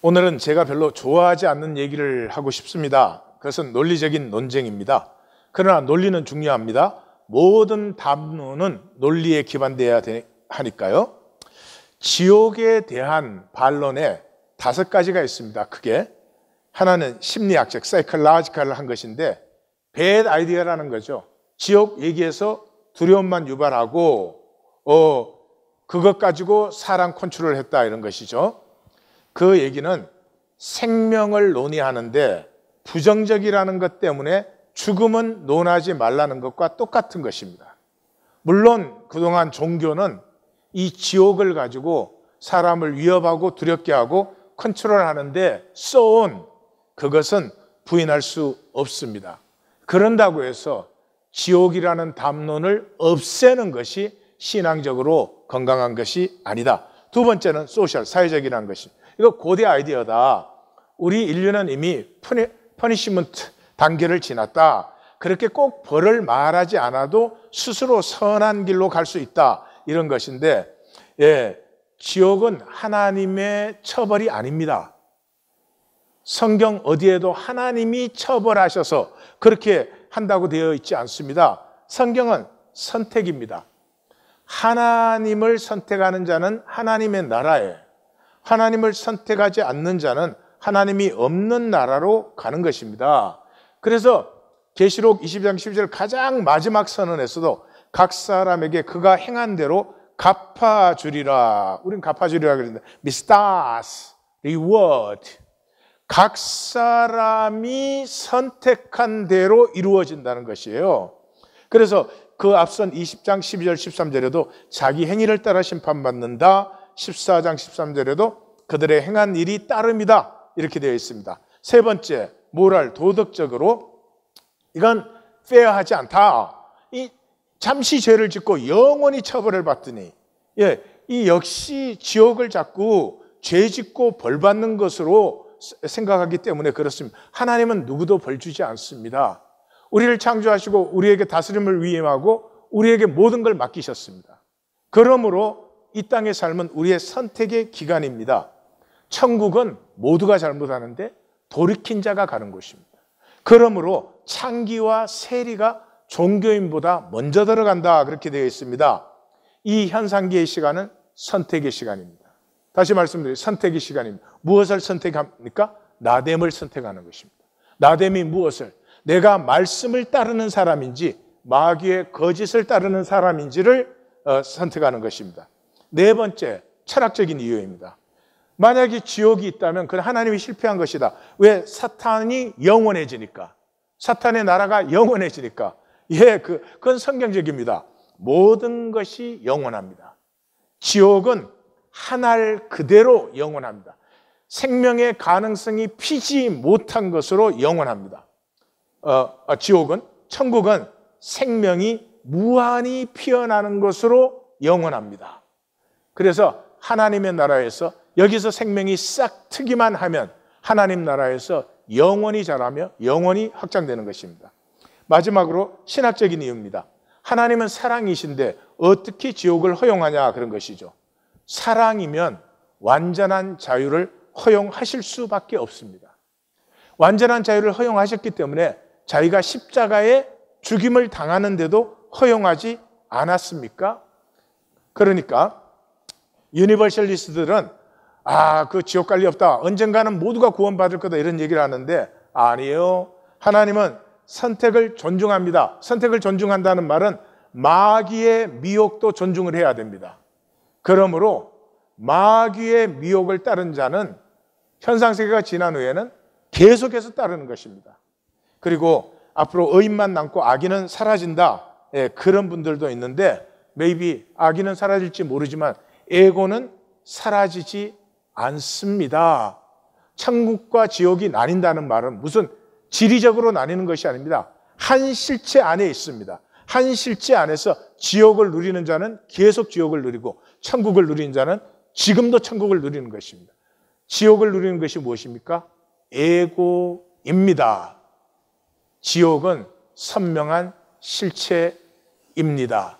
오늘은 제가 별로 좋아하지 않는 얘기를 하고 싶습니다. 그것은 논리적인 논쟁입니다. 그러나 논리는 중요합니다. 모든 담론은 논리에 기반되어야 하니까요. 지옥에 대한 반론에 5가지가 있습니다. 크게. 하나는 심리학적, 사이콜로지컬을 한 것인데 bad idea라는 거죠. 지옥 얘기해서 두려움만 유발하고 그것 가지고 사람 컨트롤을 했다 이런 것이죠. 그 얘기는 생명을 논의하는데 부정적이라는 것 때문에 죽음은 논하지 말라는 것과 똑같은 것입니다. 물론 그동안 종교는 이 지옥을 가지고 사람을 위협하고 두렵게 하고 컨트롤하는데 써온 그것은 부인할 수 없습니다. 그런다고 해서 지옥이라는 담론을 없애는 것이 신앙적으로 건강한 것이 아니다. 두 번째는 소셜, 사회적이라는 것이. 이거 고대 아이디어다. 우리 인류는 이미 퍼니시먼트 단계를 지났다. 그렇게 꼭 벌을 말하지 않아도 스스로 선한 길로 갈 수 있다. 이런 것인데, 지옥은 하나님의 처벌이 아닙니다. 성경 어디에도 하나님이 처벌하셔서 그렇게 한다고 되어 있지 않습니다. 성경은 선택입니다. 하나님을 선택하는 자는 하나님의 나라에, 하나님을 선택하지 않는 자는 하나님이 없는 나라로 가는 것입니다. 그래서 계시록 22장 12절 가장 마지막 선언에서도 각 사람에게 그가 행한 대로 갚아주리라. 우린 갚아주리라 그랬는데 미스타스, 리워드. 각 사람이 선택한 대로 이루어진다는 것이에요. 그래서 그 앞선 20장 12절 13절에도 자기 행위를 따라 심판받는다. 14장 13절에도 그들의 행한 일이 따름이다. 이렇게 되어 있습니다. 세 번째, 모랄, 도덕적으로 이건 페어하지 않다. 이 잠시 죄를 짓고 영원히 처벌을 받더니 이 역시 지옥을 자꾸 죄 짓고 벌 받는 것으로 생각하기 때문에 그렇습니다. 하나님은 누구도 벌 주지 않습니다. 우리를 창조하시고 우리에게 다스림을 위임하고 우리에게 모든 걸 맡기셨습니다. 그러므로 이 땅의 삶은 우리의 선택의 기간입니다. 천국은 모두가 잘못하는데 돌이킨 자가 가는 곳입니다. 그러므로 창기와 세리가 종교인보다 먼저 들어간다 그렇게 되어 있습니다. 이 현상기의 시간은 선택의 시간입니다. 다시 말씀드려요. 선택의 시간입니다. 무엇을 선택합니까? 나됨을 선택하는 것입니다. 나됨이 무엇을? 내가 말씀을 따르는 사람인지 마귀의 거짓을 따르는 사람인지를 선택하는 것입니다. 네 번째, 철학적인 이유입니다. 만약에 지옥이 있다면 그건 하나님이 실패한 것이다. 왜? 사탄이 영원해지니까. 사탄의 나라가 영원해지니까. 그건 성경적입니다. 모든 것이 영원합니다. 지옥은 한 알 그대로 영원합니다. 생명의 가능성이 피지 못한 것으로 영원합니다. 지옥은, 천국은 생명이 무한히 피어나는 것으로 영원합니다. 그래서 하나님의 나라에서 여기서 생명이 싹 트기만 하면 하나님 나라에서 영원히 자라며 영원히 확장되는 것입니다. 마지막으로 신학적인 이유입니다. 하나님은 사랑이신데 어떻게 지옥을 허용하냐 그런 것이죠. 사랑이면 완전한 자유를 허용하실 수밖에 없습니다. 완전한 자유를 허용하셨기 때문에 자기가 십자가에 죽임을 당하는데도 허용하지 않았습니까? 그러니까 유니버셜리스트들은 그 지옥 갈 리 없다. 언젠가는 모두가 구원받을 거다. 이런 얘기를 하는데 아니에요. 하나님은 선택을 존중합니다. 선택을 존중한다는 말은 마귀의 미혹도 존중을 해야 됩니다. 그러므로 마귀의 미혹을 따른 자는 현상세계가 지난 후에는 계속해서 따르는 것입니다. 그리고 앞으로 의인만 남고 악인은 사라진다. 그런 분들도 있는데 maybe 악인은 사라질지 모르지만 에고는 사라지지 않습니다. 천국과 지옥이 나뉜다는 말은 무슨 지리적으로 나뉘는 것이 아닙니다. 한 실체 안에 있습니다. 한 실체 안에서 지옥을 누리는 자는 계속 지옥을 누리고 천국을 누리는 자는 지금도 천국을 누리는 것입니다. 지옥을 누리는 것이 무엇입니까? 에고입니다. 지옥은 선명한 실체입니다.